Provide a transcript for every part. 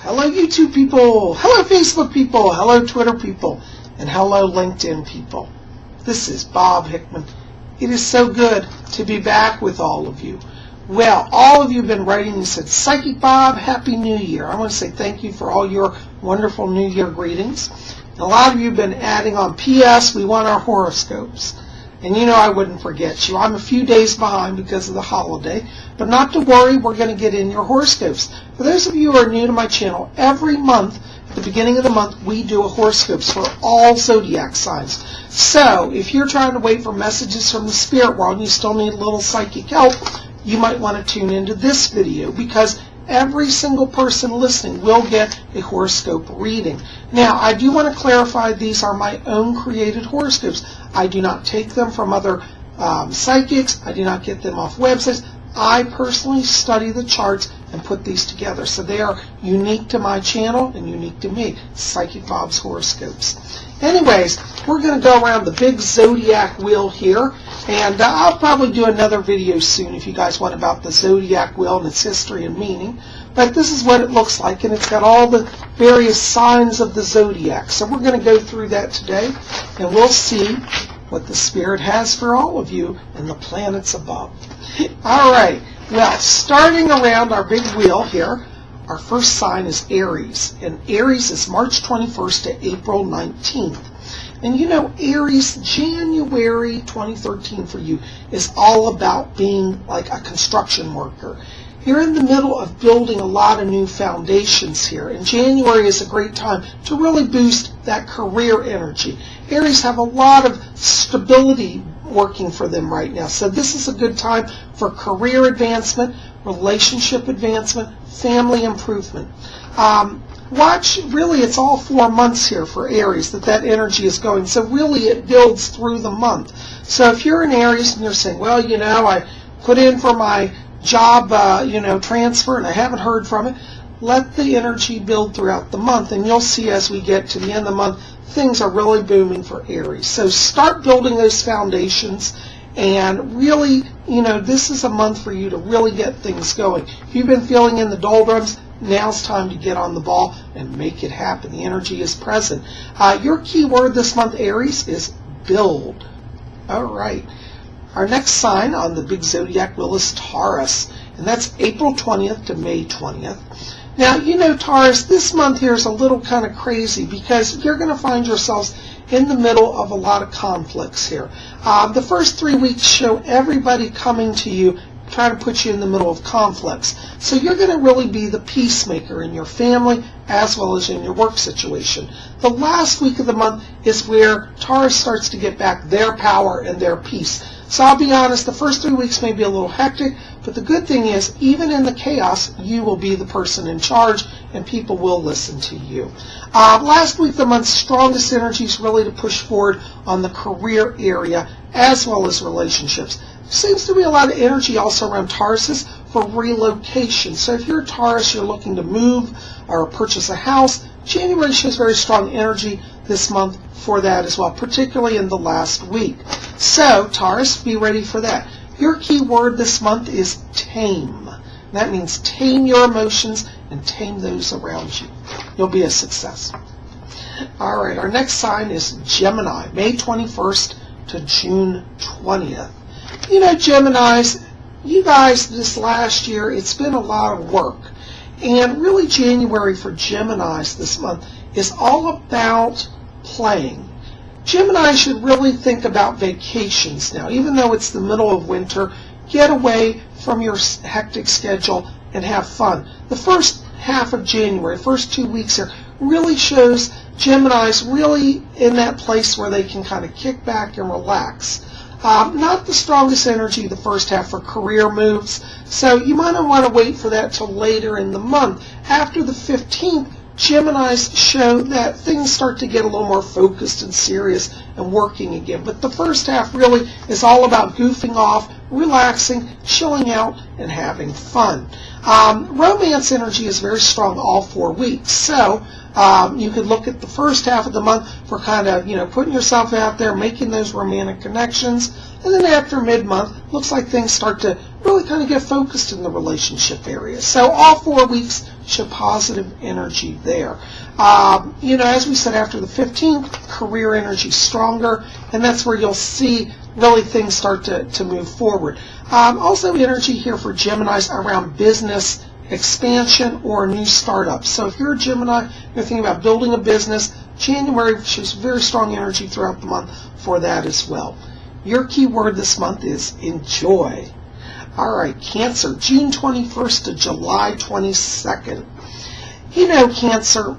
Hello YouTube people, hello Facebook people, hello Twitter people, and hello LinkedIn people. This is Bob Hickman. It is so good to be back with all of you. Well, all of you have been writing and said, Psychic Bob, Happy New Year. I want to say thank you for all your wonderful New Year greetings. And a lot of you have been adding on, P.S. we want our horoscopes. And you know I wouldn't forget you. I'm a few days behind because of the holiday, but not to worry, we're going to get in your horoscopes. For those of you who are new to my channel, every month, at the beginning of the month, we do a horoscopes for all zodiac signs. So, if you're trying to wait for messages from the spirit world and you still need a little psychic help, you might want to tune into this video because every single person listening will get a horoscope reading. Now, I do want to clarify these are my own created horoscopes. I do not take them from other psychics. I do not get them off websites. I personally study the charts and put these together. So they are unique to my channel and unique to me, Psychic Bob's Horoscopes. Anyways, we're going to go around the big zodiac wheel here, and I'll probably do another video soon if you guys want about the zodiac wheel and its history and meaning. But this is what it looks like, and it's got all the various signs of the zodiac. So we're going to go through that today, and we'll see what the Spirit has for all of you and the planets above. All right, well, starting around our big wheel here, our first sign is Aries, and Aries is March 21st to April 19th. And you know, Aries, January 2013 for you is all about being like a construction worker. You're in the middle of building a lot of new foundations here, and January is a great time to really boost that career energy. Aries have a lot of stability working for them right now, so this is a good time for career advancement, relationship advancement, family improvement. Watch, really it's all 4 months here for Aries that energy is going, so really it builds through the month. So if you're in Aries and you're saying, well, you know, I put in for my job, transfer and I haven't heard from it, let the energy build throughout the month, and you'll see as we get to the end of the month, things are really booming for Aries. So start building those foundations, and really, this is a month for you to really get things going. If you've been feeling in the doldrums, now's time to get on the ball and make it happen. The energy is present. Your key word this month, Aries, is build. All right. Our next sign on the big zodiac wheel is Taurus, and that's April 20th to May 20th. Now, you know, Taurus, this month here is a little kind of crazy because you're going to find yourselves in the middle of a lot of conflicts here. The first 3 weeks show everybody coming to you, trying to put you in the middle of conflicts. So you're going to really be the peacemaker in your family as well as in your work situation. The last week of the month is where Taurus starts to get back their power and their peace. So I'll be honest, the first 3 weeks may be a little hectic, but the good thing is, even in the chaos, you will be the person in charge, and people will listen to you. Last week, the month's strongest energy is really to push forward on the career area, as well as relationships. There seems to be a lot of energy also around Tauruses for relocation. So if you're a Taurus, you're looking to move or purchase a house, January shows very strong energy this month for that as well, particularly in the last week. So, Taurus, be ready for that. Your key word this month is tame. That means tame your emotions and tame those around you. You'll be a success. All right, our next sign is Gemini, May 21st to June 20th. You know, Geminis, you guys, this last year, it's been a lot of work. And really, January for Geminis this month is all about playing. Gemini should really think about vacations now. Even though it's the middle of winter, get away from your hectic schedule and have fun. The first half of January, first 2 weeks here, really shows Geminis really in that place where they can kind of kick back and relax. Not the strongest energy the first half for career moves, so you might not want to wait for that till later in the month. After the 15th, Geminis show that things start to get a little more focused and serious and working again. But the first half really is all about goofing off, relaxing, chilling out, and having fun. Romance energy is very strong all 4 weeks. So you could look at the first half of the month for kind of, putting yourself out there, making those romantic connections. And then after mid-month, looks like things start to really kind of get focused in the relationship area. So all 4 weeks show positive energy there. As we said, after the 15th, career energy stronger, and that's where you'll see really things start to move forward. Also energy here for Geminis around business expansion or new startups. So if you're a Gemini, you're thinking about building a business, January shows very strong energy throughout the month for that as well. Your key word this month is enjoy. All right, Cancer, June 21st to July 22nd. Cancer,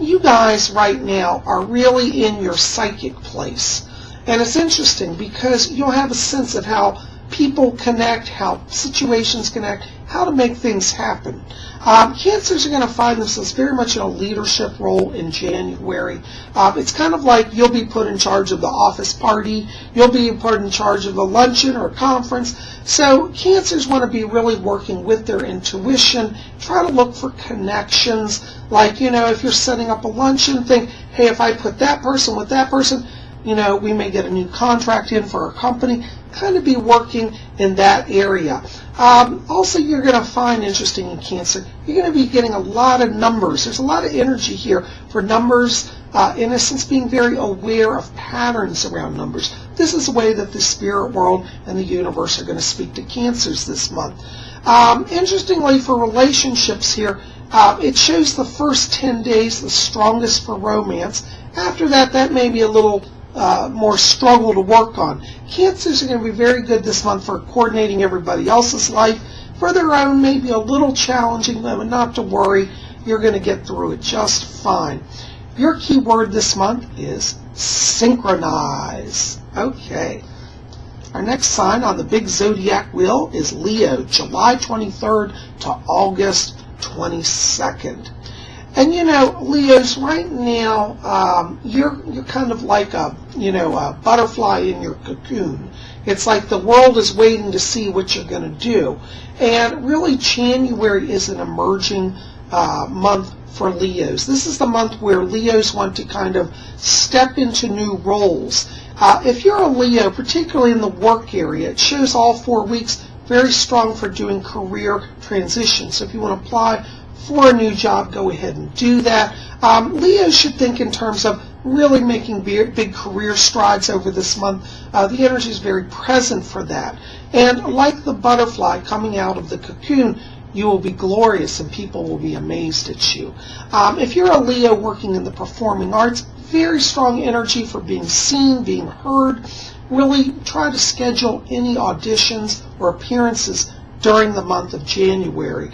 you guys right now are really in your psychic place. And it's interesting because you'll have a sense of how people connect, how situations connect, how to make things happen. Cancers are going to find themselves very much in a leadership role in January. It's kind of like you'll be put in charge of the office party, you'll be put in charge of a luncheon or a conference. So Cancers want to be really working with their intuition, try to look for connections. Like, if you're setting up a luncheon, think, hey, if I put that person with that person, we may get a new contract in for our company. Kind of be working in that area. Also, you're going to find interesting in Cancer, you're going to be getting a lot of numbers. There's a lot of energy here for numbers, in a sense being very aware of patterns around numbers. This is the way that the spirit world and the universe are going to speak to Cancers this month. Interestingly, for relationships here, it shows the first 10 days the strongest for romance. After that, that may be a little more struggle to work on. Cancers are going to be very good this month for coordinating everybody else's life. For their own, maybe a little challenging, but not to worry. You're going to get through it just fine. Your key word this month is synchronize. Okay. Our next sign on the big zodiac wheel is Leo, July 23rd to August 22nd. And Leos, right now, you're kind of like a butterfly in your cocoon. It's like the world is waiting to see what you're going to do. And really, January is an emerging month for Leos. This is the month where Leos want to kind of step into new roles. If you're a Leo, particularly in the work area, it shows all 4 weeks very strong for doing career transitions. So if you want to apply for a new job, go ahead and do that. Leos should think in terms of really making big career strides over this month. The energy is very present for that. And like the butterfly coming out of the cocoon, you will be glorious and people will be amazed at you. If you're a Leo working in the performing arts, very strong energy for being seen, being heard. Really try to schedule any auditions or appearances during the month of January.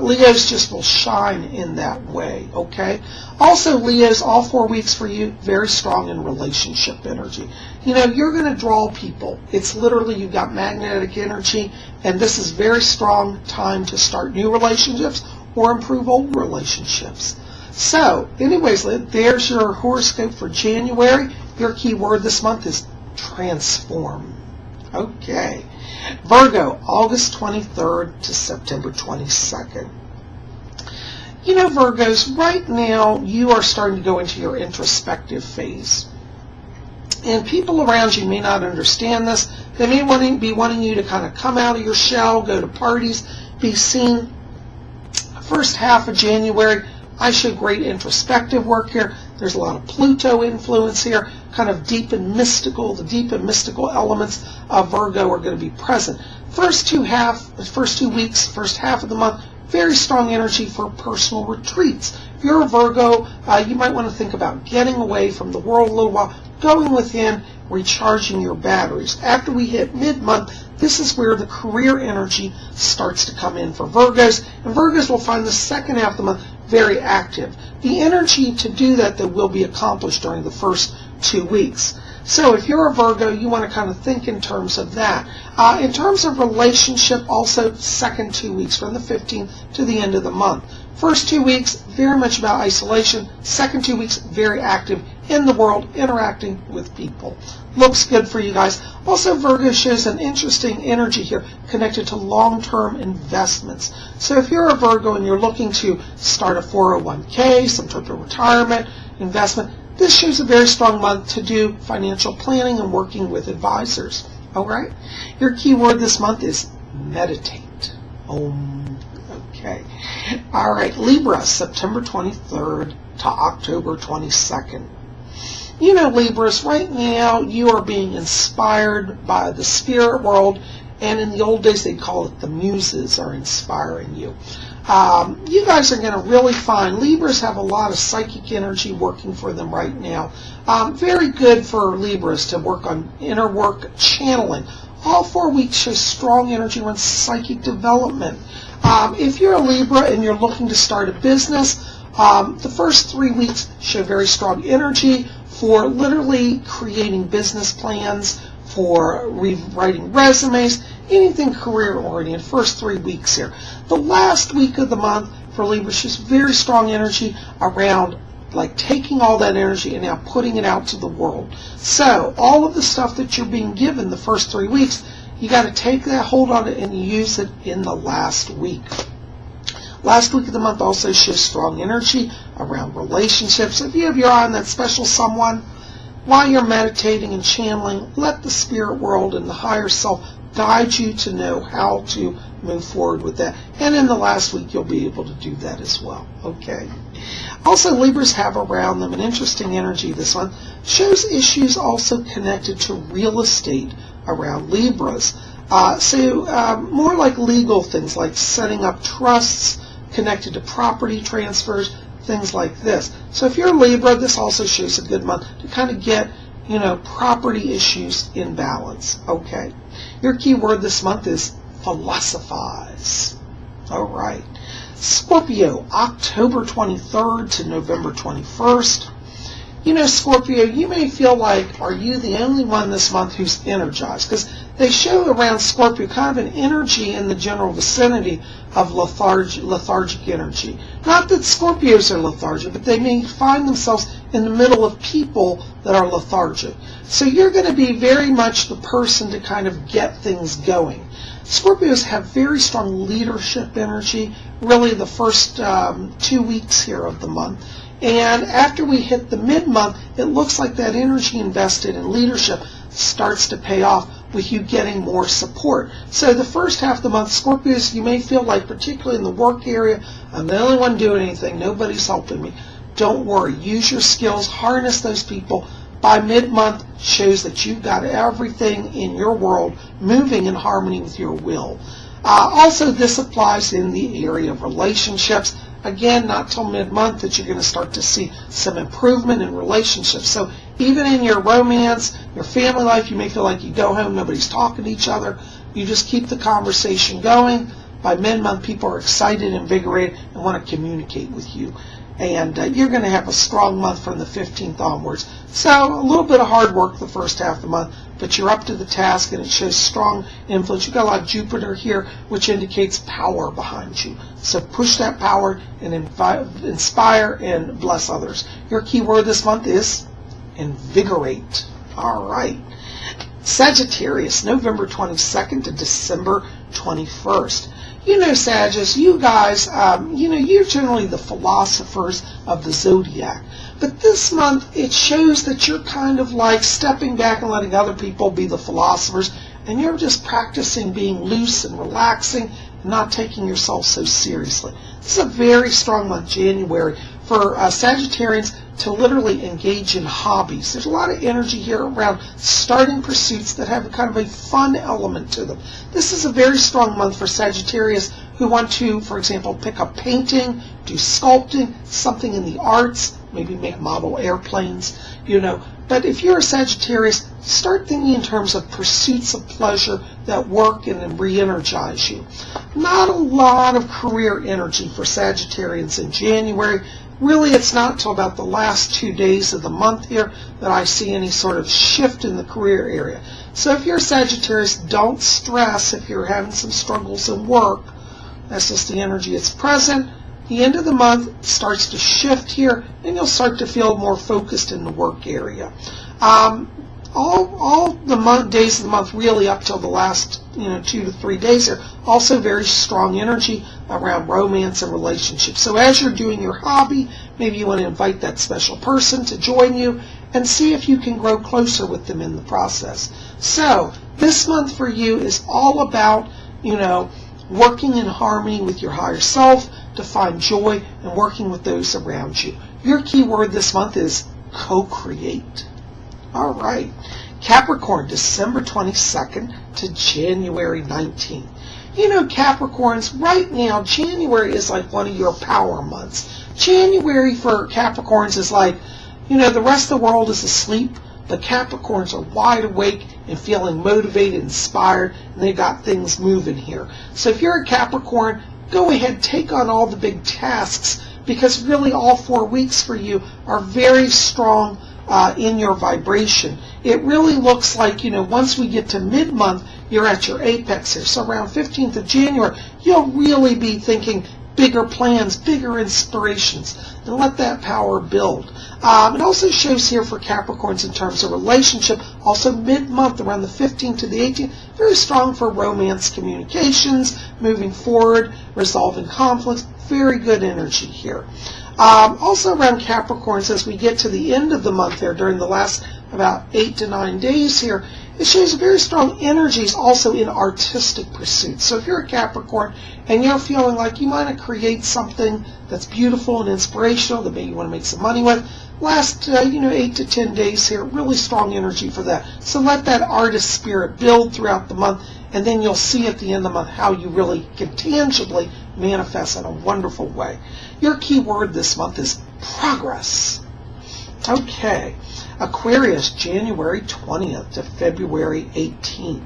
Leos just will shine in that way, okay? Also, Leos, all 4 weeks for you, very strong in relationship energy. You're going to draw people. It's literally, you've got magnetic energy, and this is very strong time to start new relationships or improve old relationships. So, anyways, there's your horoscope for January. Your key word this month is transform. Okay. Virgo, August 23rd to September 22nd. Virgos, right now you are starting to go into your introspective phase. And people around you may not understand this. They may be wanting you to kind of come out of your shell, go to parties, be seen. First half of January, I show great introspective work here. There's a lot of Pluto influence here, kind of deep and mystical. The deep and mystical elements of Virgo are going to be present. First two weeks, first half of the month, very strong energy for personal retreats. If you're a Virgo, you might want to think about getting away from the world a little while, going within, recharging your batteries. After we hit mid-month, this is where the career energy starts to come in for Virgos, and Virgos will find the second half of the month very active. The energy to do that, though, will be accomplished during the first 2 weeks. So if you're a Virgo, you want to kind of think in terms of that. In terms of relationship, also second 2 weeks from the 15th to the end of the month. First 2 weeks, very much about isolation. Second 2 weeks, very active in the world, interacting with people. Looks good for you guys. Also, Virgo shows an interesting energy here connected to long-term investments. So if you're a Virgo and you're looking to start a 401k, some type of retirement investment, this shows a very strong month to do financial planning and working with advisors. All right? Your key word this month is meditate. Okay. All right, Libra, September 23rd to October 22nd. You know, Libras, right now you are being inspired by the spirit world, and in the old days they'd call it the muses are inspiring you. You guys are going to really find Libras have a lot of psychic energy working for them right now. Very good for Libras to work on inner work channeling. All 4 weeks show strong energy around psychic development. If you're a Libra and you're looking to start a business, the first 3 weeks show very strong energy for literally creating business plans, for rewriting resumes, anything career-oriented, first 3 weeks here. The last week of the month for Libra shows very strong energy around like taking all that energy and now putting it out to the world. So all of the stuff that you're being given the first 3 weeks, you got to take that, hold on it, and use it in the last week. Last week of the month also shows strong energy around relationships. If you have your eye on that special someone, while you're meditating and channeling, let the spirit world and the higher self guide you to know how to move forward with that. And in the last week, you'll be able to do that as well. Okay. Also, Libras have around them an interesting energy this month. Shows issues also connected to real estate around Libras. More like legal things, like setting up trusts connected to property transfers, things like this. So if you're a Libra, this also shows a good month to kind of get, property issues in balance. Okay. Your key word this month is philosophize. All right. Scorpio, October 23rd to November 21st. Scorpio, you may feel like, are you the only one this month who's energized? Because they show around Scorpio kind of an energy in the general vicinity of lethargic energy. Not that Scorpios are lethargic, but they may find themselves in the middle of people that are lethargic. So you're going to be very much the person to kind of get things going. Scorpios have very strong leadership energy, really the first 2 weeks here of the month. And after we hit the mid-month, it looks like that energy invested in leadership starts to pay off with you getting more support. So the first half of the month, Scorpios, you may feel like, particularly in the work area, I'm the only one doing anything, nobody's helping me. Don't worry. Use your skills, harness those people. By mid-month, shows that you've got everything in your world moving in harmony with your will. Also, this applies in the area of relationships. Again, not till mid-month that you're going to start to see some improvement in relationships. So even in your romance, your family life, you may feel like you go home, nobody's talking to each other. You just keep the conversation going. By mid-month, people are excited, invigorated, and want to communicate with you. And you're going to have a strong month from the 15th onwards. So a little bit of hard work the first half of the month, but you're up to the task, and it shows strong influence. You've got a lot of Jupiter here, which indicates power behind you. So push that power and inspire and bless others. Your key word this month is invigorate. All right. Sagittarius, November 22nd to December 21st. Sagittarius, you guys, you're generally the philosophers of the Zodiac. But this month, it shows that you're kind of like stepping back and letting other people be the philosophers, and you're just practicing being loose and relaxing and not taking yourself so seriously. This is a very strong month, January, for Sagittarians to literally engage in hobbies. There's a lot of energy here around starting pursuits that have kind of a fun element to them. This is a very strong month for Sagittarius who want to, for example, pick up painting, do sculpting, something in the arts, maybe make model airplanes, But if you're a Sagittarius, start thinking in terms of pursuits of pleasure that work and re-energize you. Not a lot of career energy for Sagittarians in January. Really, it's not until about the last 2 days of the month here that I see any sort of shift in the career area. So if you're a Sagittarius, don't stress if you're having some struggles in work. That's just the energy that's present. The end of the month starts to shift here, and you'll start to feel more focused in the work area. all the days of the month, really up till the last 2 to 3 days here, also very strong energy around romance and relationships. So as you're doing your hobby, maybe you want to invite that special person to join you and see if you can grow closer with them in the process. So this month for you is all about, working in harmony with your higher self to find joy and working with those around you. Your key word this month is co-create. All right. Capricorn, December 22nd to January 19th. Capricorns, right now, January is like one of your power months. January for Capricorns is like, the rest of the world is asleep, but Capricorns are wide awake and feeling motivated, inspired, and they've got things moving here. So if you're a Capricorn, go ahead, take on all the big tasks, because really all 4 weeks for you are very strong in your vibration. It really looks like, once we get to mid-month, you're at your apex here. So around 15th of January, you'll really be thinking bigger plans, bigger inspirations, and let that power build. It also shows here for Capricorns in terms of relationship, also mid-month, around the 15th to the 18th, very strong for romance, communications, moving forward, resolving conflicts, very good energy here. Also around Capricorns, as we get to the end of the month there, during the last about 8 to 9 days here, it shows very strong energies also in artistic pursuits. So if you're a Capricorn and you're feeling like you want to create something that's beautiful and inspirational that maybe you want to make some money with, last 8 to 10 days here, really strong energy for that. So let that artist spirit build throughout the month, and then you'll see at the end of the month how you really can tangibly manifest in a wonderful way. Your key word this month is progress. Okay, Aquarius, January 20th to February 18th.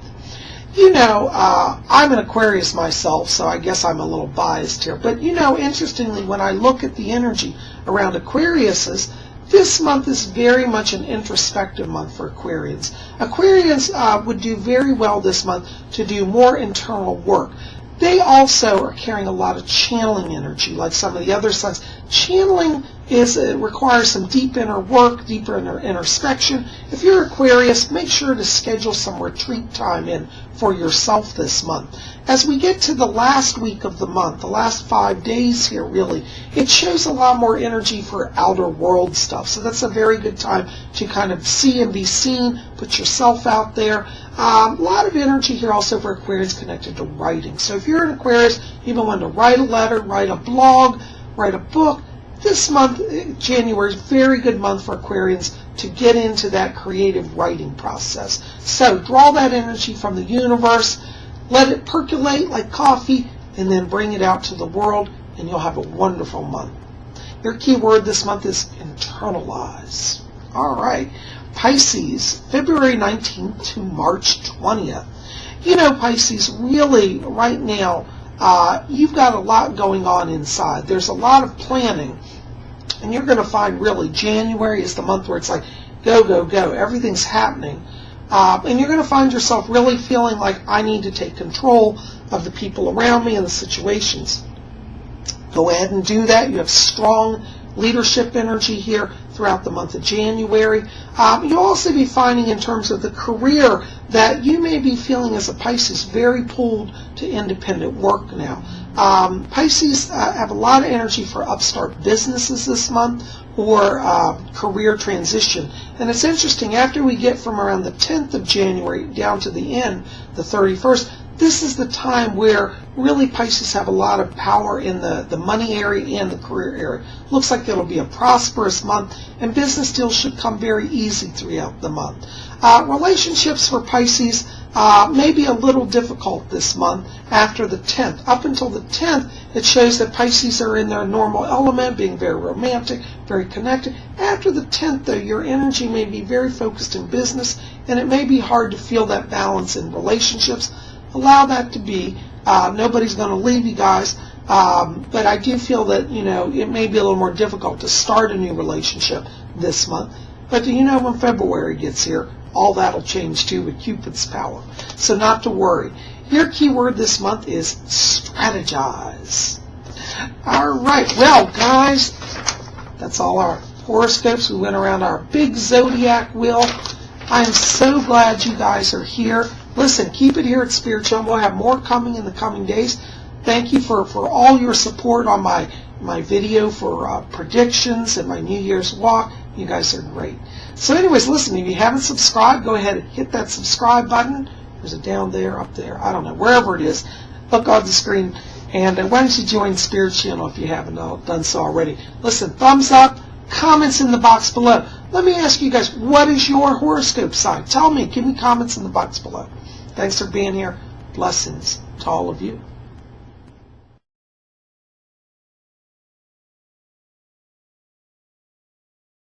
I'm an Aquarius myself, so I guess I'm a little biased here. But, interestingly, when I look at the energy around Aquariuses, this month is very much an introspective month for Aquarians. Aquarians would do very well this month to do more internal work. They also are carrying a lot of channeling energy, like some of the other signs. Channeling requires some deep inner work, deeper introspection. If you're Aquarius, make sure to schedule some retreat time in for yourself this month. As we get to the last week of the month, the last 5 days here really, it shows a lot more energy for outer world stuff. So that's a very good time to kind of see and be seen, put yourself out there. A lot of energy here also for Aquarians connected to writing. So if you're an Aquarius, you've been wanting to write a letter, write a blog, write a book, this month, January, is a very good month for Aquarians to get into that creative writing process. So draw that energy from the universe, let it percolate like coffee, and then bring it out to the world, and you'll have a wonderful month. Your key word this month is internalize. All right. Pisces, February 19th to March 20th. Pisces, really, right now, you've got a lot going on inside. There's a lot of planning. And you're going to find really January is the month where it's like, go, go, go. Everything's happening. And you're going to find yourself really feeling like, I need to take control of the people around me and the situations. Go ahead and do that. You have strong leadership energy here throughout the month of January. You'll also be finding in terms of the career that you may be feeling as a Pisces very pulled to independent work now. Pisces have a lot of energy for upstart businesses this month or career transition. And it's interesting, after we get from around the 10th of January down to the end, the 31st, this is the time where really Pisces have a lot of power in the money area and the career area. Looks like it'll be a prosperous month, and business deals should come very easy throughout the month. Relationships for Pisces may be a little difficult this month after the 10th. Up until the 10th, it shows that Pisces are in their normal element, being very romantic, very connected. After the 10th, though, your energy may be very focused in business, and it may be hard to feel that balance in relationships. Allow that to be. Nobody's going to leave you guys, but I do feel that, it may be a little more difficult to start a new relationship this month. But when February gets here, all that'll change too with Cupid's power. So not to worry. Your key word this month is strategize. All right. Well, guys, that's all our horoscopes. We went around our big zodiac wheel. I am so glad you guys are here. Listen, keep it here at Spirit Channel. We'll have more coming in the coming days. Thank you for all your support on my video for predictions and my New Year's walk. You guys are great. So anyways, listen, if you haven't subscribed, go ahead and hit that subscribe button. Is it down there, up there? I don't know. Wherever it is, look on the screen. And why don't you join Spirit Channel if you haven't done so already. Listen, thumbs up, comments in the box below. Let me ask you guys, what is your horoscope sign? Tell me. Give me comments in the box below. Thanks for being here. Blessings to all of you.